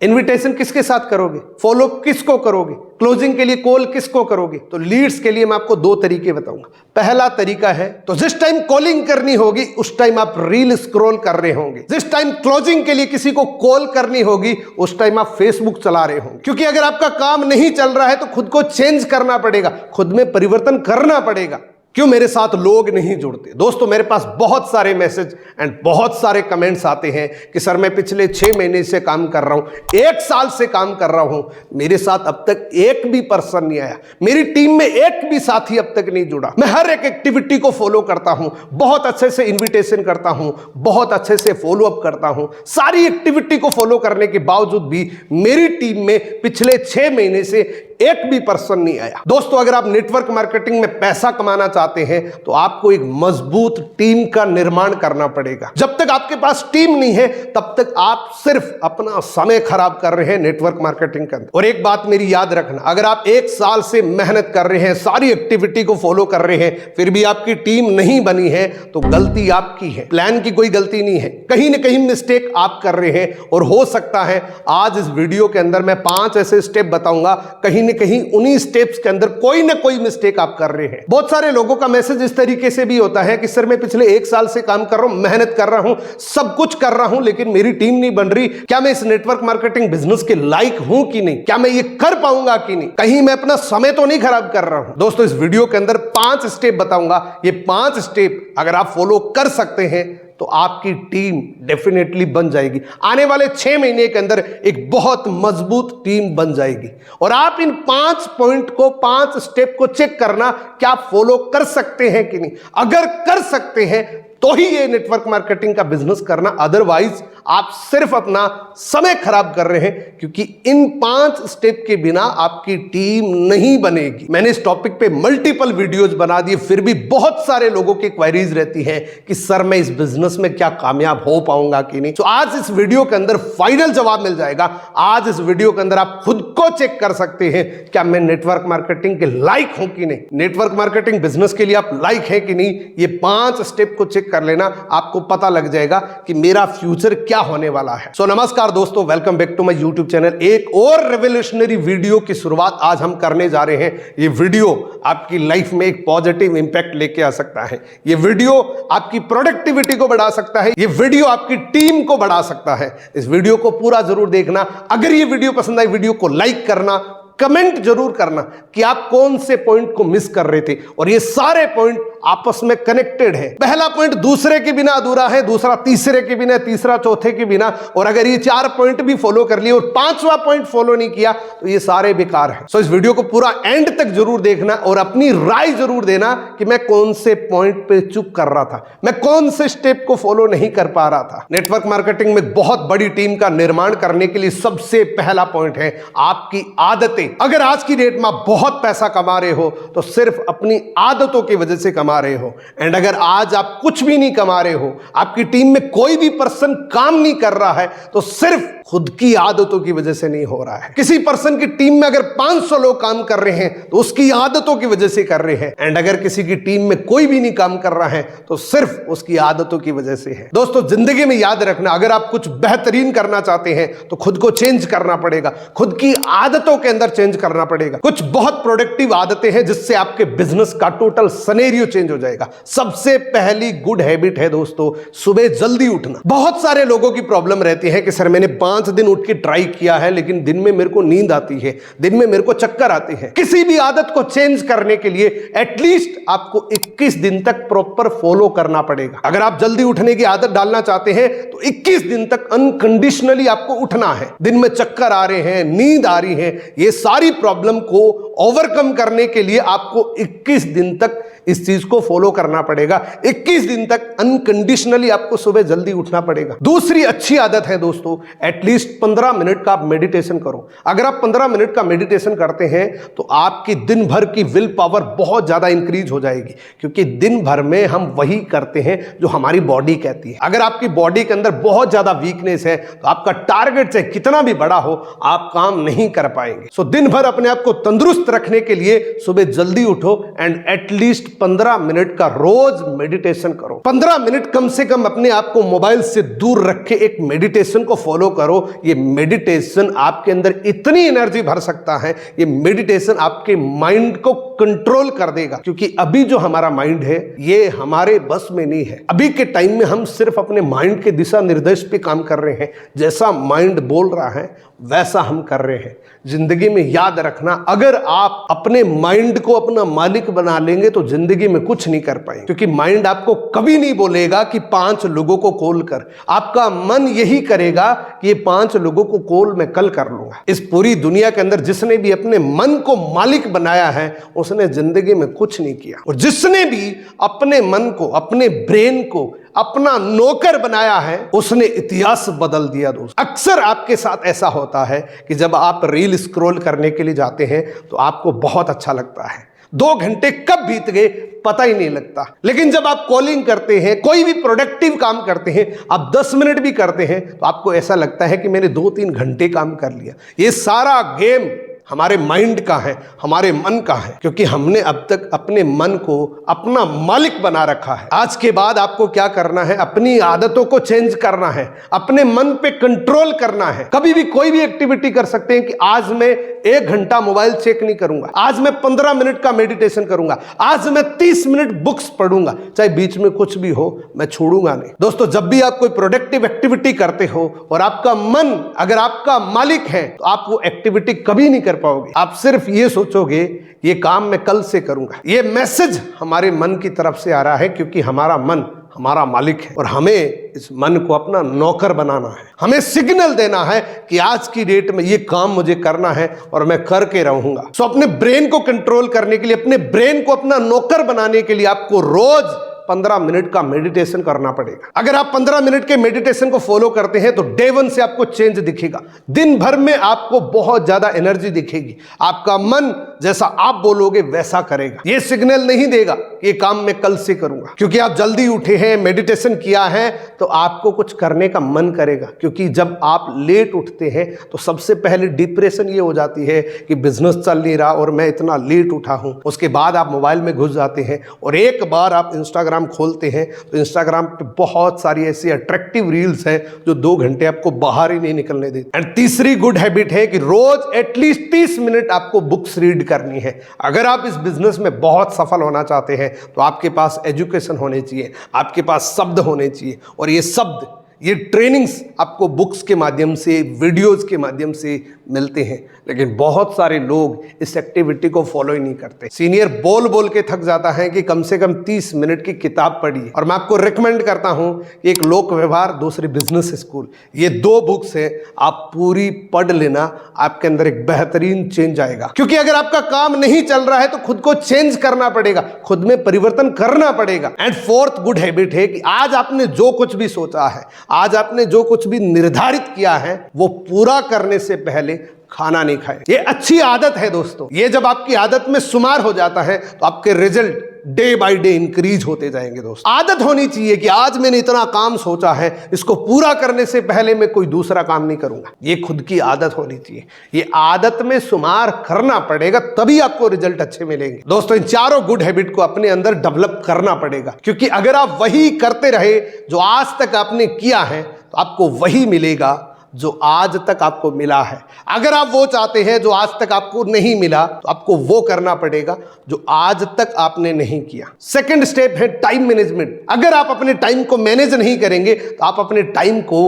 Invitation किसके साथ करोगे, फॉलो किसको करोगे, क्लोजिंग के लिए कॉल किसको करोगे। तो लीड्स के लिए मैं आपको दो तरीके बताऊंगा। पहला तरीका है, तो जिस टाइम कॉलिंग करनी होगी उस टाइम आप रील स्क्रॉल कर रहे होंगे। जिस टाइम क्लोजिंग के लिए किसी को कॉल करनी होगी उस टाइम आप फेसबुक चला रहे होंगे। क्योंकि अगर आपका काम नहीं चल रहा है तो खुद को चेंज करना पड़ेगा, खुद में परिवर्तन करना पड़ेगा। क्यों मेरे साथ लोग नहीं जुड़ते? दोस्तों, मेरे पास बहुत सारे मैसेज एंड बहुत सारे कमेंट्स आते हैं कि सर मैं पिछले 6 महीने से काम कर रहा हूं, 1 साल से काम कर रहा हूं, मेरे साथ अब तक एक भी पर्सन नहीं आया, मेरी टीम में एक भी साथी अब तक नहीं जुड़ा। मैं हर एक एक्टिविटी को फॉलो करता हूं, बहुत अच्छे से इन्विटेशन करता हूं, बहुत अच्छे से फॉलो अप करता हूं, सारी एक्टिविटी को फॉलो करने के बावजूद भी मेरी टीम में पिछले 6 महीने से एक भी पर्सन नहीं आया। दोस्तों, अगर आप नेटवर्क मार्केटिंग में पैसा कमाना चाहते हैं तो आपको एक मजबूत टीम का निर्माण करना पड़ेगा। जब तक आपके पास टीम नहीं है तब तक आप सिर्फ अपना समय खराब कर रहे हैं नेटवर्क मार्केटिंग के अंदर। और एक बात मेरी याद रखना, अगर आप 1 साल से मेहनत कर रहे हैं, सारी एक्टिविटी को फॉलो कर रहे हैं, फिर भी आपकी टीम नहीं बनी है तो गलती आपकी है, प्लान की कोई गलती नहीं है। कहीं ना कहीं मिस्टेक आप कर रहे हैं। और हो सकता है आज इस वीडियो के अंदर मैं 5 ऐसे स्टेप बताऊंगा, कहीं कहीं उन्हीं स्टेप्स के अंदर कोई ना कोई मिस्टेक आप कर रहे हैं। बहुत सारे लोगों का मैसेज इस तरीके से भी होता है कि सर मैं पिछले 1 साल से काम कर रहा हूं, मेहनत कर रहा हूं, सब कुछ कर रहा हूं, लेकिन मेरी टीम नहीं बन रही। क्या मैं इस नेटवर्क मार्केटिंग बिजनेस के लायक हूं कि नहीं? क्या मैं ये कर पाऊंगा कि नहीं? कहीं मैं अपना समय तो नहीं खराब कर रहा हूं? दोस्तों, इस वीडियो के अंदर 5 स्टेप बताऊंगा। ये 5 स्टेप अगर आप फॉलो कर सकते हैं तो आपकी टीम डेफिनेटली बन जाएगी। आने वाले 6 महीने के अंदर एक बहुत मजबूत टीम बन जाएगी। और आप इन 5 पॉइंट को, 5 स्टेप को चेक करना, क्या आप फॉलो कर सकते हैं कि नहीं। अगर कर सकते हैं तो ही ये नेटवर्क मार्केटिंग का बिजनेस करना, अदरवाइज आप सिर्फ अपना समय खराब कर रहे हैं। क्योंकि इन 5 स्टेप के बिना आपकी टीम नहीं बनेगी। मैंने इस टॉपिक पे मल्टीपल वीडियोस बना दिए, फिर भी बहुत सारे लोगों की क्वेरीज रहती हैं कि सर मैं इस बिजनेस में क्या कामयाब हो पाऊंगा कि नहीं। तो आज इस वीडियो के अंदर फाइनल जवाब मिल जाएगा। आज इस वीडियो के अंदर आप खुद को चेक कर सकते हैं, क्या मैं नेटवर्क मार्केटिंग के लायक हूं कि नहीं, नेटवर्क मार्केटिंग बिजनेस के लिए आप लायक हैं कि नहीं। ये 5 स्टेप को चेक कर लेना, आपको पता लग जाएगा कि मेरा फ्यूचर क्या होने वाला है। सो नमस्कार दोस्तों, welcome back to my YouTube channel. एक और रेवोल्यूशनरी वीडियो की शुरुआत आज हम करने जा रहे हैं। ये वीडियो आपकी लाइफ में एक पॉजिटिव इंपैक्ट लेके आ सकता है। ये वीडियो आपकी प्रोडक्टिविटी को बढ़ा सकता है। ये वीडियो आपकी टीम को बढ़ा सकता है। इस वीडियो को पूरा जरूर देखना। अगर ये वीडियो पसंद आई, वीडियो को लाइक करना, कमेंट जरूर करना कि आप कौन से पॉइंट को मिस कर रहे थे। और ये सारे पॉइंट आपस में कनेक्टेड है। पहला पॉइंट दूसरे के बिना अधूरा है, दूसरा तीसरे के बिना, तीसरा चौथे के बिना। और अगर ये 4 पॉइंट भी फॉलो कर लिए और 5वां पॉइंट फॉलो नहीं किया तो ये सारे बेकार है। सो इस वीडियो को पूरा एंड तक जरूर देखना और अपनी राय जरूर देना कि मैं कौन से पॉइंट पे चुप कर रहा था, मैं कौन से स्टेप को फॉलो नहीं कर पा रहा था। नेटवर्क मार्केटिंग में बहुत बड़ी टीम का निर्माण करने के लिए सबसे पहला पॉइंट है आपकी आदतें। अगर आज की डेट में आप बहुत पैसा कमा रहे हो तो सिर्फ अपनी आदतों की वजह से कमा रहे हो। एंड अगर आज आप कुछ भी नहीं कमा रहे हो, आपकी टीम में कोई भी पर्सन काम नहीं कर रहा है, तो सिर्फ खुद की आदतों की वजह से नहीं हो रहा है। किसी पर्सन की टीम में अगर 500 लोग काम कर रहे हैं तो उसकी आदतों की वजह से कर रहे हैं। एंड अगर किसी की टीम में कोई भी नहीं काम कर रहा है तो सिर्फ उसकी आदतों की वजह से है। दोस्तों, जिंदगी में याद रखना, अगर आप कुछ बेहतरीन करना चाहते हैं तो खुद को चेंज करना पड़ेगा, खुद की आदतों के अंदर चेंज करना पड़ेगा। कुछ बहुत प्रोडक्टिव आदतें हैं जिससे आपके बिजनेस का टोटल सिनेरियो चेंज हो जाएगा। सबसे पहली गुड हैबिट है दोस्तों, सुबह जल्दी उठना। बहुत सारे लोगों की प्रॉब्लम रहती है कि सर मैंने 5 दिन उठ के ट्राई किया है, लेकिन दिन में मेरे को नींद आती है, दिन में मेरे को चक्कर आते हैं। किसी भी आदत को चेंज करने के लिए एटलीस्ट आपको 21 दिन तक प्रॉपर फॉलो करना पड़ेगा। अगर आप जल्दी उठने की आदत डालना चाहते हैं तो 21 दिन तक अनकंडीशनली आपको उठना है। दिन में चक्कर आ रहे हैं, नींद आ रही है, ये सारी प्रॉब्लम को ओवरकम करने के लिए आपको 21 दिन तक इस चीज को फॉलो करना पड़ेगा। 21 दिन तक अनकंडीशनली आपको सुबह जल्दी उठना पड़ेगा। दूसरी अच्छी आदत है दोस्तों, एटलीस्ट 15 मिनट का आप मेडिटेशन करो। अगर आप 15 मिनट का मेडिटेशन करते हैं तो आपकी दिन भर की विल पावर बहुत ज्यादा इंक्रीज हो जाएगी। क्योंकि दिन भर में हम वही करते हैं जो हमारी बॉडी कहती है। अगर आपकी बॉडी के अंदर बहुत ज्यादा वीकनेस है तो आपका टारगेट चाहे कितना भी बड़ा हो, आप काम नहीं कर पाएंगे। सो दिन भर अपने आप को तंदुरुस्त रखने के लिए सुबह जल्दी उठो एंड एटलीस्ट 15 मिनट का रोज मेडिटेशन करो। 15 मिनट कम से कम अपने आप को मोबाइल से दूर रख के एक मेडिटेशन को फॉलो करो। ये मेडिटेशन आपके अंदर इतनी एनर्जी भर सकता है, ये मेडिटेशन आपके माइंड को कंट्रोल कर देगा। क्योंकि अभी जो हमारा माइंड है ये हमारे बस में नहीं है। अभी के टाइम में हम सिर्फ अपने माइंड के दिशा निर्देश पे काम कर रहे हैं। जैसा माइंड बोल रहा है वैसा हम कर रहे हैं। जिंदगी में याद रखना, अगर आप अपने माइंड को अपना मालिक बना लेंगे तो जिंदगी में कुछ नहीं कर पाएंगे। क्योंकि माइंड आपको कभी नहीं बोलेगा कि 5 लोगों को कॉल कर। आपका मन यही करेगा कि ये 5 लोगों को कॉल मैं कल कर लूंगा। इस पूरी दुनिया के अंदर जिसने भी अपने मन को मालिक बनाया है उसने जिंदगी में कुछ नहीं किया। और जिसने भी अपने मन को, अपने ब्रेन को अपना नौकर बनाया है उसने इतिहास बदल दिया। दोस्त, अक्सर आपके साथ ऐसा होता है कि जब आप रील स्क्रॉल करने के लिए जाते हैं तो आपको बहुत अच्छा लगता है। 2 घंटे कब बीत गए पता ही नहीं लगता। लेकिन जब आप कॉलिंग करते हैं, कोई भी प्रोडक्टिव काम करते हैं, आप 10 मिनट भी करते हैं तो आपको ऐसा लगता है कि मैंने 2-3 घंटे काम कर लिया। ये सारा गेम हमारे माइंड का है, हमारे मन का है। क्योंकि हमने अब तक अपने मन को अपना मालिक बना रखा है। आज के बाद आपको क्या करना है, अपनी आदतों को चेंज करना है, अपने मन पे कंट्रोल करना है। कभी भी कोई भी एक्टिविटी कर सकते हैं कि आज मैं 1 घंटा मोबाइल चेक नहीं करूंगा, आज मैं 15 मिनट का मेडिटेशन करूंगा, आज मैं 30 मिनट बुक्स पढ़ूंगा, चाहे बीच में कुछ भी हो मैं छोड़ूंगा नहीं। दोस्तों, जब भी आप कोई प्रोडक्टिव एक्टिविटी करते हो और आपका मन अगर आपका मालिक है तो आप वो एक्टिविटी कभी नहीं कर पाओगे। आप सिर्फ ये सोचोगे ये काम मैं कल से करूंगा। ये मैसेज हमारे मन की तरफ से आ रहा है क्योंकि हमारा मन हमारा मालिक है और हमें इस मन को अपना नौकर बनाना है। हमें सिग्नल देना है कि आज की डेट में ये काम मुझे करना है और मैं करके रहूंगा। सो अपने ब्रेन को कंट्रोल करने के लिए, अपने ब्रेन को अपना नौकर बनाने के लिए आपको रोज 15 मिनट का मेडिटेशन करना पड़ेगा। अगर आप 15 मिनट के मेडिटेशन को फॉलो करते हैं तो डे 1 से आपको चेंज दिखेगा। दिन भर में आपको बहुत ज्यादा एनर्जी दिखेगी। आपका मन जैसा आप बोलोगे वैसा करेगा। ये सिग्नल नहीं देगा ये काम मैं कल से करूंगा। क्योंकि आप जल्दी उठे हैं, मेडिटेशन किया है तो आपको कुछ करने का मन करेगा। क्योंकि जब आप लेट उठते हैं तो सबसे पहले डिप्रेशन ये हो जाती है कि बिजनेस चल नहीं रहा और मैं इतना लेट उठा हूं। उसके बाद आप मोबाइल में घुस जाते हैं और एक बार आप इंस्टाग्राम खोलते हैं तो इंस्टाग्राम पे बहुत सारी ऐसी अट्रैक्टिव रील्स हैं जो 2 घंटे आपको बाहर ही नहीं निकलने देती। एंड तीसरी गुड हैबिट है कि रोज एटलीस्ट 30 मिनट आपको बुक्स रीड करनी है। अगर आप इस बिजनेस में बहुत सफल होना चाहते हैं तो आपके पास एजुकेशन होने चाहिए, आपके पास शब्द होने चाहिए और ये शब्द, ये ट्रेनिंग्स आपको बुक्स के माध्यम से, वीडियोस के माध्यम से मिलते हैं। लेकिन बहुत सारे लोग इस एक्टिविटी को फॉलो ही नहीं करते। सीनियर बोल बोल के थक जाता है कि कम से कम 30 मिनट की किताब पढ़िए। और मैं आपको रिकमेंड करता हूं, एक लोक व्यवहार, दूसरी बिजनेस स्कूल, ये 2 बुक्स है, आप पूरी पढ़ लेना, आपके अंदर एक बेहतरीन चेंज आएगा। क्योंकि अगर आपका काम नहीं चल रहा है तो खुद को चेंज करना पड़ेगा, खुद में परिवर्तन करना पड़ेगा। एंड 4th गुड हैबिट है कि आज आपने जो कुछ भी सोचा है, आज आपने जो कुछ भी निर्धारित किया है वो पूरा करने से पहले खाना नहीं खाए। ये अच्छी आदत है दोस्तों। ये जब आपकी आदत में शुमार हो जाता है तो आपके result day by day increase होते जाएंगे। दोस्तों, आदत होनी चाहिए कि आज मैंने इतना काम सोचा है, इसको पूरा करने से पहले मैं कोई दूसरा काम नहीं करूंगा। ये खुद की आदत होनी चाहिए। ये आदत में शुमार करना पड़ेगा, तभी आपको रिजल्ट अच्छे मिलेंगे। दोस्तों, इन 4 गुड हैबिट को अपने अंदर डेवलप करना पड़ेगा। क्योंकि अगर आप वही करते रहे जो आज तक आपने किया है तो आपको वही मिलेगा जो आज तक आपको मिला है। अगर आप वो चाहते हैं जो आज तक आपको नहीं मिला तो आपको वो करना पड़ेगा जो आज तक आपने नहीं किया। सेकंड स्टेप है टाइम मैनेजमेंट। अगर आप अपने टाइम को मैनेज नहीं करेंगे तो आप अपने टाइम को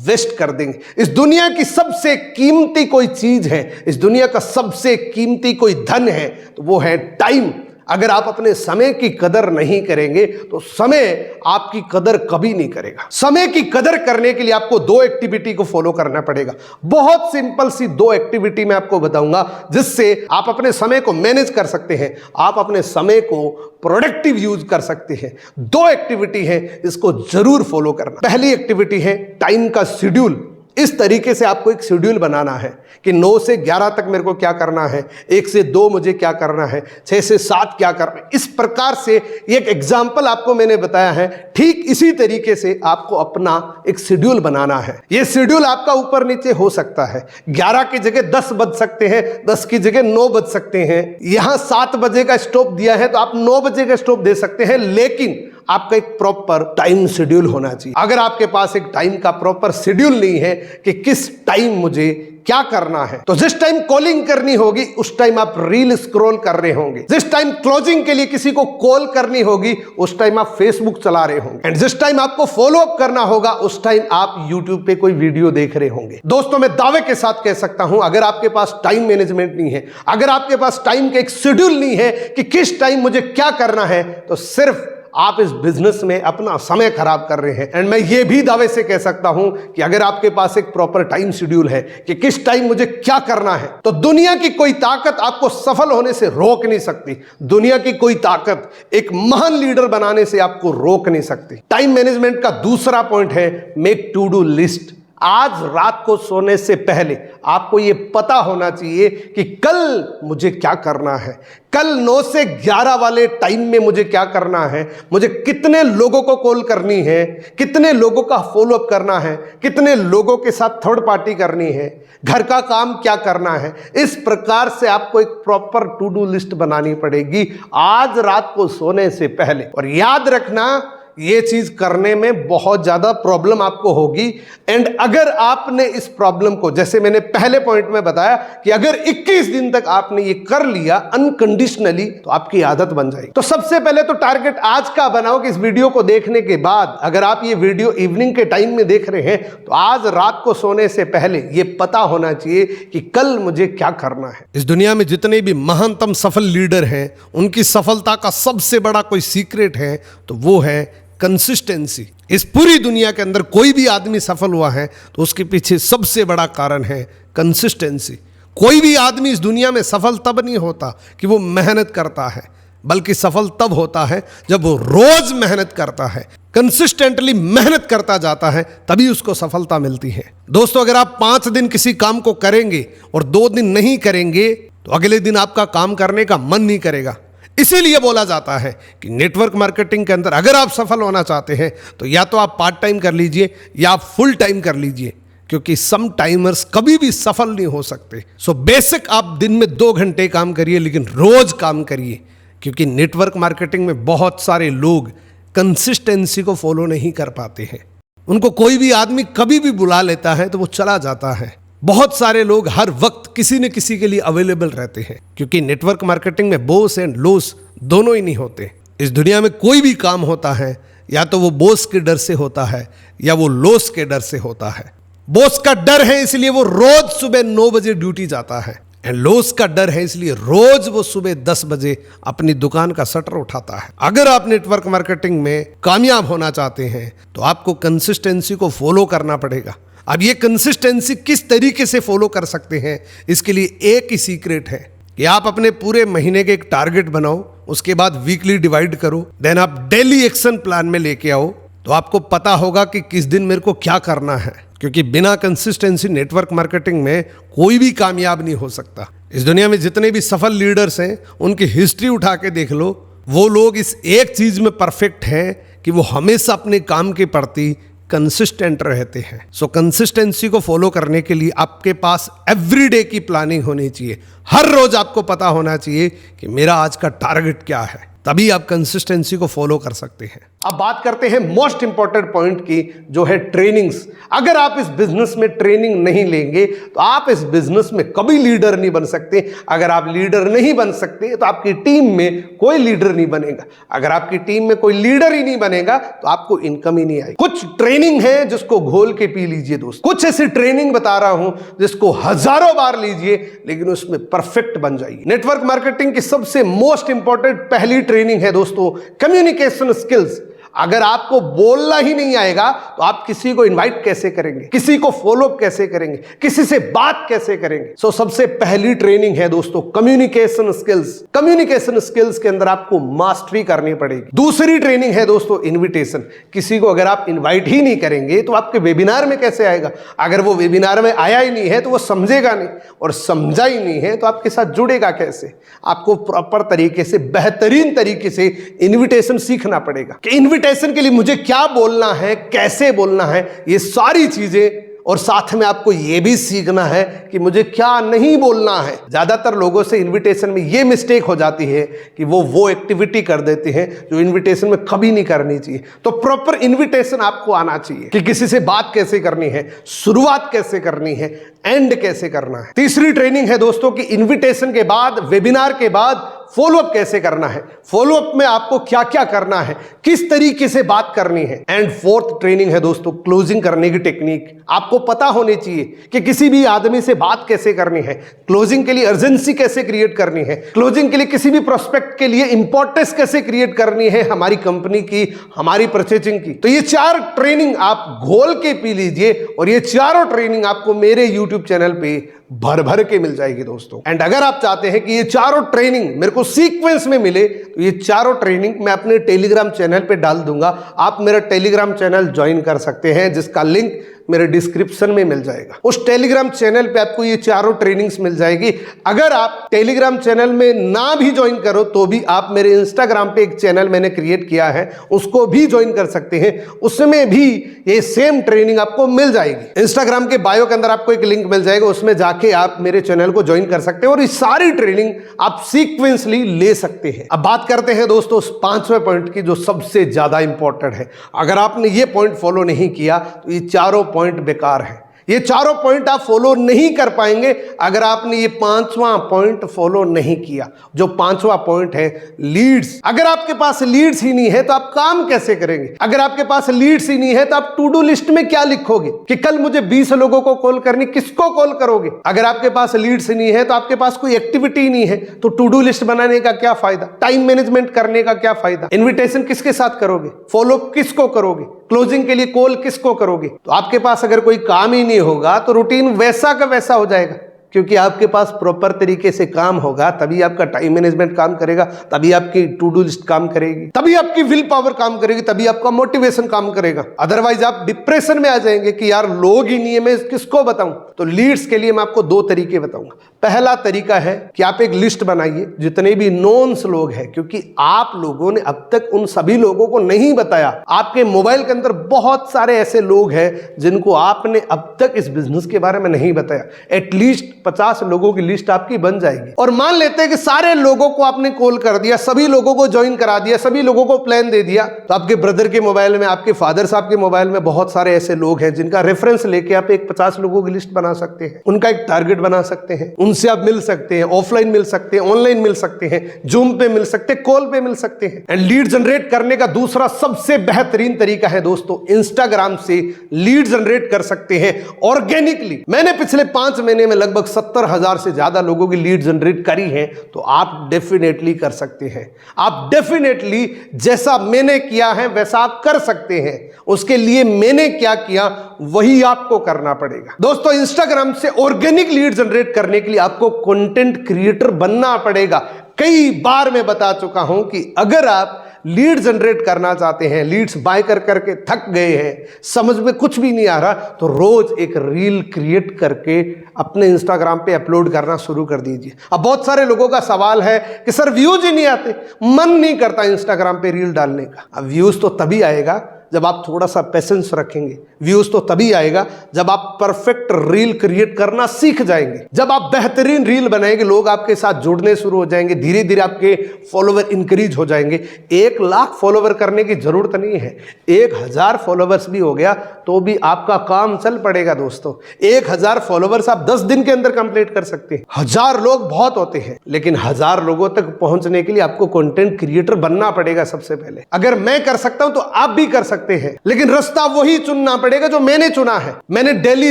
वेस्ट कर देंगे। इस दुनिया की सबसे कीमती कोई चीज है, इस दुनिया का सबसे कीमती कोई धन है तो वो है टाइम। अगर आप अपने समय की कदर नहीं करेंगे तो समय आपकी कदर कभी नहीं करेगा। समय की कदर करने के लिए आपको 2 एक्टिविटी को फॉलो करना पड़ेगा। बहुत सिंपल सी 2 एक्टिविटी मैं आपको बताऊंगा जिससे आप अपने समय को मैनेज कर सकते हैं, आप अपने समय को प्रोडक्टिव यूज कर सकते हैं। 2 एक्टिविटी है, इसको जरूर फॉलो करना। पहली एक्टिविटी है टाइम का शेड्यूल इस तरीके से आपको एक शेड्यूल बनाना है कि 9 से 11 तक मेरे को क्या करना है, 1 से 2 मुझे क्या करना है, 6 से 7 क्या करना है। इस प्रकार से एक एग्जाम्पल आपको मैंने बताया है। ठीक इसी तरीके से आपको अपना एक शेड्यूल बनाना है। यह शेड्यूल आपका ऊपर नीचे हो सकता है। 11 की जगह 10 बज सकते हैं, 10 की जगह 9 बज सकते हैं। यहां 7 बजे का स्टॉप दिया है तो आप 9 बजे का स्टॉप दे सकते हैं, लेकिन आपका एक प्रॉपर टाइम शेड्यूल होना चाहिए। अगर आपके पास एक टाइम का प्रॉपर शेड्यूल नहीं है कि किस टाइम मुझे क्या करना है, तो जिस टाइम कॉलिंग करनी होगी उस टाइम आप रील स्क्रॉल कर रहे होंगे, जिस टाइम क्लोजिंग के लिए किसी को कॉल करनी होगी उस टाइम आप फेसबुक चला रहे होंगे, एंड जिस टाइम आपको फॉलो अप करना होगा उस टाइम आप यूट्यूब पे कोई वीडियो देख रहे होंगे। दोस्तों, मैं दावे के साथ कह सकता हूं, अगर आपके पास टाइम मैनेजमेंट नहीं है, अगर आपके पास टाइम का एक शेड्यूल नहीं है कि किस टाइम मुझे क्या करना है, तो सिर्फ आप इस बिजनेस में अपना समय खराब कर रहे हैं। एंड मैं ये भी दावे से कह सकता हूं कि अगर आपके पास एक प्रॉपर टाइम शेड्यूल है कि किस टाइम मुझे क्या करना है, तो दुनिया की कोई ताकत आपको सफल होने से रोक नहीं सकती। दुनिया की कोई ताकत एक महान लीडर बनाने से आपको रोक नहीं सकती। टाइम मैनेजमेंट का दूसरा पॉइंट है मेक टू डू लिस्ट। आज रात को सोने से पहले आपको यह पता होना चाहिए कि कल मुझे क्या करना है, कल 9 से 11 वाले टाइम में मुझे क्या करना है, मुझे कितने लोगों को कॉल करनी है, कितने लोगों का फॉलो अप करना है, कितने लोगों के साथ थर्ड पार्टी करनी है, घर का काम क्या करना है। इस प्रकार से आपको एक प्रॉपर टू डू लिस्ट बनानी पड़ेगी आज रात को सोने से पहले। और याद रखना, ये चीज करने में बहुत ज्यादा प्रॉब्लम आपको होगी। एंड अगर आपने इस प्रॉब्लम को, जैसे मैंने पहले पॉइंट में बताया कि अगर 21 दिन तक आपने ये कर लिया अनकंडीशनली, तो आपकी आदत बन जाएगी। तो सबसे पहले तो टारगेट आज का बनाओ कि इस वीडियो को देखने के बाद, अगर आप ये वीडियो इवनिंग के टाइम में देख रहे हैं, तो आज रात को सोने से पहले ये पता होना चाहिए कि कल मुझे क्या करना है। इस दुनिया में जितने भी महानतम सफल लीडर हैं, उनकी सफलता का सबसे बड़ा कोई सीक्रेट है तो वो है कंसिस्टेंसी। इस पूरी दुनिया के अंदर कोई भी आदमी सफल हुआ है तो उसके पीछे सबसे बड़ा कारण है कंसिस्टेंसी। कोई भी आदमी इस दुनिया में सफल तब नहीं होता कि वो मेहनत करता है, बल्कि सफल तब होता है जब वो रोज मेहनत करता है, कंसिस्टेंटली मेहनत करता जाता है, तभी उसको सफलता मिलती है। दोस्तों, अगर आप 5 दिन किसी काम को करेंगे और 2 दिन नहीं करेंगे तो अगले दिन आपका काम करने का मन नहीं करेगा। इसीलिए बोला जाता है कि नेटवर्क मार्केटिंग के अंदर अगर आप सफल होना चाहते हैं तो या तो आप पार्ट टाइम कर लीजिए या आप फुल टाइम कर लीजिए, क्योंकि सम टाइमर्स कभी भी सफल नहीं हो सकते। सो बेसिक आप दिन में 2 घंटे काम करिए, लेकिन रोज काम करिए, क्योंकि नेटवर्क मार्केटिंग में बहुत सारे लोग कंसिस्टेंसी को फॉलो नहीं कर पाते हैं। उनको कोई भी आदमी कभी भी बुला लेता है तो वो चला जाता है। बहुत सारे लोग हर वक्त किसी न किसी के लिए अवेलेबल रहते हैं, क्योंकि नेटवर्क मार्केटिंग में बॉस एंड लॉस दोनों ही नहीं होते। इस दुनिया में कोई भी काम होता है या तो वो बॉस के डर से होता है या वो लॉस के डर से होता है। बॉस का डर है इसलिए वो रोज सुबह 9 बजे ड्यूटी जाता है, एंड लॉस का डर है इसलिए रोज वो सुबह 10 बजे अपनी दुकान का शटर उठाता है। अगर आप नेटवर्क मार्केटिंग में कामयाब होना चाहते हैं तो आपको कंसिस्टेंसी को फॉलो करना पड़ेगा। अब ये कंसिस्टेंसी किस तरीके से फॉलो कर सकते हैं, इसके लिए एक ही सीक्रेट है कि आप अपने पूरे महीने के एक टारगेट बनाओ, उसके बाद वीकली डिवाइड करो, देन आप डेली एक्शन प्लान में लेके आओ, तो आपको पता होगा कि किस दिन मेरे को क्या करना है। क्योंकि बिना कंसिस्टेंसी नेटवर्क मार्केटिंग में कोई भी कामयाब नहीं हो सकता। इस दुनिया में जितने भी सफल लीडर्स हैं उनकी हिस्ट्री उठा के देख लो, वो लोग इस एक चीज में परफेक्ट हैं कि वो हमेशा अपने काम के प्रति कंसिस्टेंट रहते हैं। सो कंसिस्टेंसी को फॉलो करने के लिए आपके पास एवरीडे की प्लानिंग होनी चाहिए। हर रोज आपको पता होना चाहिए कि मेरा आज का टारगेट क्या है, तभी आप कंसिस्टेंसी को फॉलो कर सकते हैं। अब बात करते हैं मोस्ट इंपॉर्टेंट पॉइंट की, जो है ट्रेनिंग्स। अगर आप इस बिजनेस में ट्रेनिंग नहीं लेंगे तो आप इस बिजनेस में कभी लीडर नहीं बन सकते। अगर आप लीडर नहीं बन सकते तो आपकी टीम में कोई लीडर नहीं बनेगा। अगर आपकी टीम में कोई लीडर ही नहीं बनेगा तो आपको इनकम ही नहीं आएगी। कुछ ट्रेनिंग है जिसको घोल के पी लीजिए दोस्त, कुछ ऐसी ट्रेनिंग बता रहा हूं जिसको हजारों बार लीजिए लेकिन उसमें परफेक्ट बन जाइए। नेटवर्क मार्केटिंग की सबसे मोस्ट इंपॉर्टेंट पहली ट्रेनिंग है दोस्तों कम्युनिकेशन स्किल्स। अगर आपको बोलना ही नहीं आएगा तो आप किसी को इनवाइट कैसे करेंगे, किसी को फॉलो अप कैसे करेंगे, किसी से बात कैसे करेंगे। सो सबसे पहली ट्रेनिंग है दोस्तों कम्युनिकेशन स्किल्स। कम्युनिकेशन स्किल्स के अंदर आपको मास्टरी करनी पड़ेगी। दूसरी ट्रेनिंग है दोस्तों इनविटेशन। किसी को अगर आप इनवाइट ही नहीं करेंगे तो आपके वेबिनार में कैसे आएगा। अगर वो वेबिनार में आया ही नहीं है तो वो समझेगा नहीं, और समझा ही नहीं है तो आपके साथ जुड़ेगा कैसे। आपको प्रॉपर तरीके से, बेहतरीन तरीके से इनविटेशन सीखना पड़ेगा कि इनविटेशन के लिए मुझे क्या बोलना है, कैसे बोलना है, ये सारी चीजें। और साथ में आपको यह भी सीखना है कि मुझे क्या नहीं बोलना है। ज्यादातर लोगों से इनविटेशन में यह मिस्टेक हो जाती है कि वो एक्टिविटी कर देते हैं जो इनविटेशन में कभी नहीं करनी चाहिए। तो प्रॉपर इनविटेशन आपको आना चाहिए कि किसी से बात कैसे करनी है, शुरुआत कैसे करनी है, एंड कैसे करना है। तीसरी ट्रेनिंग है दोस्तों कि इनविटेशन के बाद, वेबिनार के बाद फॉलोअप कैसे करना है, फॉलोअप में आपको क्या क्या करना है, किस तरीके से बात करनी है। एंड फोर्थ ट्रेनिंग है दोस्तों क्लोजिंग करने की टेक्निक। आपको पता होनी चाहिए कि किसी भी आदमी से बात कैसे करनी है, क्लोजिंग के लिए अर्जेंसी कैसे क्रिएट करनी है, क्लोजिंग के लिए किसी भी प्रोस्पेक्ट के लिए इंपॉर्टेंस कैसे क्रिएट करनी है हमारी कंपनी की, हमारी परचेजिंग की। तो ये 4 ट्रेनिंग आप घोल के पी लीजिए और ये चारों ट्रेनिंग आपको मेरे यूट्यूब चैनल पे भर भर के मिल जाएगी दोस्तों। एंड अगर आप चाहते हैं कि ये चारों ट्रेनिंग मेरे को सीक्वेंस में मिले तो ये चारों ट्रेनिंग मैं अपने टेलीग्राम चैनल पे डाल दूंगा। आप मेरा टेलीग्राम चैनल ज्वाइन कर सकते हैं जिसका लिंक मेरे डिस्क्रिप्शन में मिल जाएगा। उस टेलीग्राम चैनल पे आपको ये चारों ट्रेनिंग्स मिल जाएगी। अगर आप टेलीग्राम चैनल में ना भी ज्वाइन करो तो भी आप मेरे इंस्टाग्राम पे एक चैनल मैंने क्रिएट किया है, उसको भी ज्वाइन कर सकते हैं। उसमें भी ये सेम ट्रेनिंग आपको मिल जाएगी। इंस्टाग्राम के बायो के अंदर आपको एक लिंक मिल जाएगा, उसमें जाके आप मेरे चैनल को ज्वाइन कर सकते हैं और ये सारी ट्रेनिंग आप सीक्वेंसली ले सकते हैं। अब बात करते हैं दोस्तों उस 5वें पॉइंट की जो सबसे ज्यादा इंपॉर्टेंट है। अगर आपने ये पॉइंट फॉलो नहीं किया तो ये चारों पॉइंट बेकार है। ये चारों पॉइंट आप फॉलो नहीं कर पाएंगे अगर आपने ये 5वां पॉइंट फॉलो नहीं किया। जो 5वां पॉइंट है लीड्स। अगर आपके पास लीड्स ही नहीं है तो आप काम कैसे करेंगे। अगर आपके पास लीड्स ही नहीं है तो आप टू डू लिस्ट में क्या लिखोगे कि कल मुझे 20 लोगों को कॉल करनी, किसको कॉल करोगे। अगर आपके पास लीड्स ही नहीं है तो आपके पास कोई एक्टिविटी नहीं है तो टू डू लिस्ट बनाने का क्या फायदा, टाइम मैनेजमेंट करने का क्या फायदा, इन्विटेशन किसके साथ करोगे, फॉलो किसको करोगे, क्लोजिंग के लिए कॉल किसको करोगे। तो आपके पास अगर कोई काम ही नहीं होगा तो रूटीन वैसा का वैसा हो जाएगा। क्योंकि आपके पास प्रॉपर तरीके से काम होगा तभी आपका टाइम मैनेजमेंट काम करेगा, तभी आपकी टू डू लिस्ट काम करेगी, तभी आपकी विल पावर काम करेगी, तभी आपका मोटिवेशन काम करेगा। अदरवाइज आप डिप्रेशन में आ जाएंगे कि यार लोग ही नहीं है, मैं किसको बताऊं। तो लीड्स के लिए मैं आपको 2 तरीके बताऊंगा। पहला तरीका है कि आप एक लिस्ट बनाइए जितने भी नोन्स लोग हैं, क्योंकि आप लोगों ने अब तक उन सभी लोगों को नहीं बताया। आपके मोबाइल के अंदर बहुत सारे ऐसे लोग हैं जिनको आपने अब तक इस बिजनेस के बारे में नहीं बताया। एटलीस्ट 50 लोगों की लिस्ट आपकी बन जाएगी। और मान लेते हैं कि सारे लोगों को आपने कॉल कर दिया, सभी लोगों को ज्वाइन करा दिया, सभी लोगों को प्लान दे दिया, तो आपके ब्रदर के मोबाइल में, आपके फादर साहब के मोबाइल में बहुत सारे ऐसे लोग हैं जिनका रेफरेंस लेके आप एक 50 लोगों की लिस्ट बना सकते हैं। उनका एक टारगेट बना सकते हैं, उनसे आप मिल सकते हैं, ऑफलाइन मिल सकते हैं, ऑनलाइन मिल सकते हैं, जूम पे मिल सकते हैं, कॉल पे मिल सकते हैं। एंड लीड जनरेट करने का दूसरा सबसे बेहतरीन तरीका है दोस्तों इंस्टाग्राम से लीड जनरेट कर सकते हैं ऑर्गेनिकली। मैंने पिछले 5 महीने में लगभग 70,000 से ज्यादा लोगों की लीड जनरेट करी है, तो आप डेफिनेटली कर सकते हैं। आप डेफिनेटली जैसा मैंने किया है वैसा आप कर सकते हैं। उसके लिए मैंने क्या किया वही आपको करना पड़ेगा। दोस्तों इंस्टाग्राम से ऑर्गेनिक लीड जनरेट करने के लिए आपको कंटेंट क्रिएटर बनना पड़ेगा। कई बार मैं बता चुका हूं कि अगर आप लीड जनरेट करना चाहते हैं, लीड्स बाय कर करके थक गए हैं, समझ में कुछ भी नहीं आ रहा, तो रोज एक रील क्रिएट करके अपने इंस्टाग्राम पे अपलोड करना शुरू कर दीजिए। अब बहुत सारे लोगों का सवाल है कि सर व्यूज ही नहीं आते, मन नहीं करता इंस्टाग्राम पे रील डालने का। अब व्यूज तो तभी आएगा जब आप थोड़ा सा पेशेंस रखेंगे। व्यूज तो तभी आएगा जब आप परफेक्ट रील क्रिएट करना सीख जाएंगे। जब आप बेहतरीन रील बनाएंगे, लोग आपके साथ जुड़ने शुरू हो जाएंगे, धीरे धीरे आपके फॉलोवर इंक्रीज हो जाएंगे। 1 लाख फॉलोवर करने की जरूरत नहीं है, 1000 फॉलोवर्स भी हो गया तो भी आपका काम चल पड़ेगा दोस्तों। 1000 फॉलोवर्स आप 10 दिन के अंदर कंप्लीट कर सकते हैं। 1000 लोग बहुत होते हैं, लेकिन 1000 लोगों तक पहुंचने के लिए आपको कंटेंट क्रिएटर बनना पड़ेगा सबसे पहले। अगर मैं कर सकता हूं तो आप भी कर सकते सकते हैं, लेकिन रास्ता वही चुनना पड़ेगा जो मैंने चुना है। मैंने डेली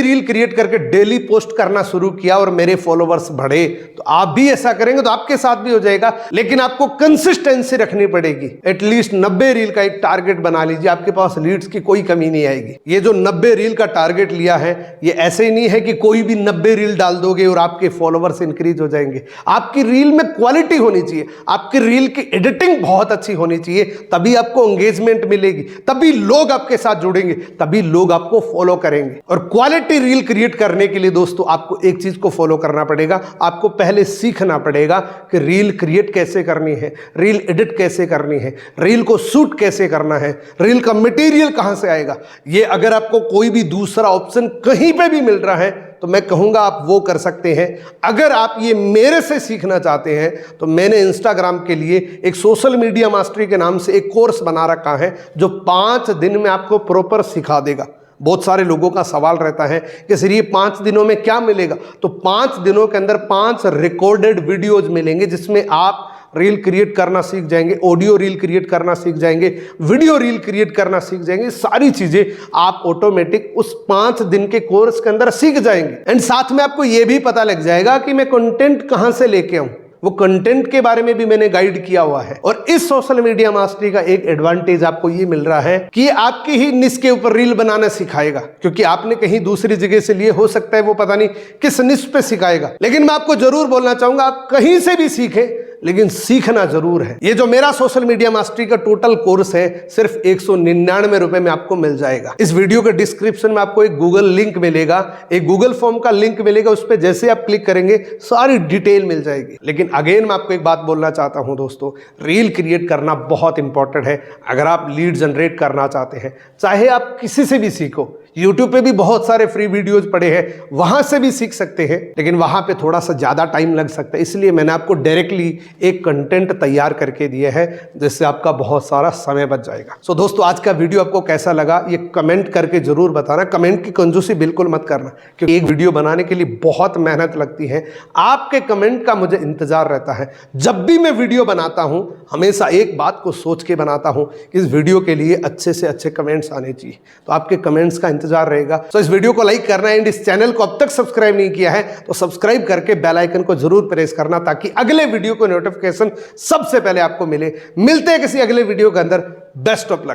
रील क्रिएट करके डेली पोस्ट करना शुरू किया और मेरे फॉलोवर्स बढ़े, तो आप भी ऐसा करेंगे तो आपके साथ भी हो जाएगा। लेकिन आपको कंसिस्टेंसी रखनी पड़ेगी। एटलीस्ट 90 रील का एक टारगेट बना लीजिए, आपके पास लीड्स की कोई कमी नहीं आएगी। ये जो 90 रील का टारगेट लिया है, ये ऐसे ही नहीं है कि कोई भी 90 रील डाल दोगे और आपके फॉलोवर्स इंक्रीज हो जाएंगे। आपकी रील में क्वालिटी होनी चाहिए, आपकी रील की एडिटिंग बहुत अच्छी होनी चाहिए, तभी आपको एंगेजमेंट मिलेगी, तभी लोग आपके साथ जुड़ेंगे, तभी लोग आपको फॉलो करेंगे। और क्वालिटी रील क्रिएट करने के लिए दोस्तों आपको एक चीज को फॉलो करना पड़ेगा। आपको पहले सीखना पड़ेगा कि रील क्रिएट कैसे करनी है, रील एडिट कैसे करनी है, रील को शूट कैसे करना है, रील का मटेरियल कहां से आएगा। ये अगर आपको कोई भी दूसरा ऑप्शन कहीं पे भी मिल रहा है तो मैं कहूंगा आप वो कर सकते हैं। अगर आप ये मेरे से सीखना चाहते हैं तो मैंने इंस्टाग्राम के लिए एक सोशल मीडिया मास्टरी के नाम से एक कोर्स बना रखा है जो 5 दिन में आपको प्रॉपर सिखा देगा। बहुत सारे लोगों का सवाल रहता है कि सर ये 5 दिनों में क्या मिलेगा, तो 5 दिनों के अंदर 5 रिकॉर्डेड वीडियोज मिलेंगे जिसमें आप रील क्रिएट करना सीख जाएंगे, ऑडियो रील क्रिएट करना सीख जाएंगे, वीडियो रील क्रिएट करना सीख जाएंगे। सारी चीजें आप ऑटोमेटिक उस 5 दिन के कोर्स के अंदर सीख जाएंगे। एंड साथ में आपको यह भी पता लग जाएगा कि मैं कंटेंट कहां से लेके आऊं, वो कंटेंट के बारे में भी मैंने गाइड किया हुआ है। और इस सोशल मीडिया मास्टरी का एक एडवांटेज आपको ये मिल रहा है कि आपकी ही निश के ऊपर रील बनाना सिखाएगा, क्योंकि आपने कहीं दूसरी जगह से लिए, हो सकता है वो पता नहीं किस निश पे सिखाएगा। लेकिन मैं आपको जरूर बोलना चाहूंगा, आप कहीं से भी सीखें लेकिन सीखना जरूर है। ये जो मेरा सोशल मीडिया मास्टरी का टोटल कोर्स है सिर्फ 199 रुपए में आपको मिल जाएगा। इस वीडियो के डिस्क्रिप्शन में आपको एक गूगल लिंक मिलेगा, एक गूगल फॉर्म का लिंक मिलेगा, उस पर जैसे आप क्लिक करेंगे सारी डिटेल मिल जाएगी। लेकिन अगेन मैं आपको एक बात बोलना चाहता हूं दोस्तों, रील क्रिएट करना बहुत इंपॉर्टेंट है। अगर आप लीड जनरेट करना चाहते हैं, चाहे आप किसी से भी सीखो, यूट्यूब पे भी बहुत सारे फ्री वीडियोज पड़े हैं, वहां से भी सीख सकते हैं, लेकिन वहां पे थोड़ा सा ज्यादा टाइम लग सकता है। इसलिए मैंने आपको डायरेक्टली एक कंटेंट तैयार करके दिया है जिससे आपका बहुत सारा समय बच जाएगा। सो दोस्तों, आज का वीडियो आपको कैसा लगा ये कमेंट करके जरूर बताना। कमेंट की कंजूसी बिल्कुल मत करना, क्योंकि एक वीडियो बनाने के लिए बहुत मेहनत लगती है। आपके कमेंट का मुझे इंतजार रहता है। जब भी मैं वीडियो बनाता हूं हमेशा एक बात को सोच के बनाता हूं कि इस वीडियो के लिए अच्छे से अच्छे कमेंट्स आने चाहिए, तो आपके कमेंट्स का इंतजार रहेगा। तो इस वीडियो को लाइक करना है, एंड इस चैनल को अब तक सब्सक्राइब नहीं किया है तो सब्सक्राइब करके बेल आइकन को जरूर प्रेस करना, ताकि अगले वीडियो को नोटिफिकेशन सबसे पहले आपको मिले। मिलते हैं किसी अगले वीडियो के अंदर। Best of luck.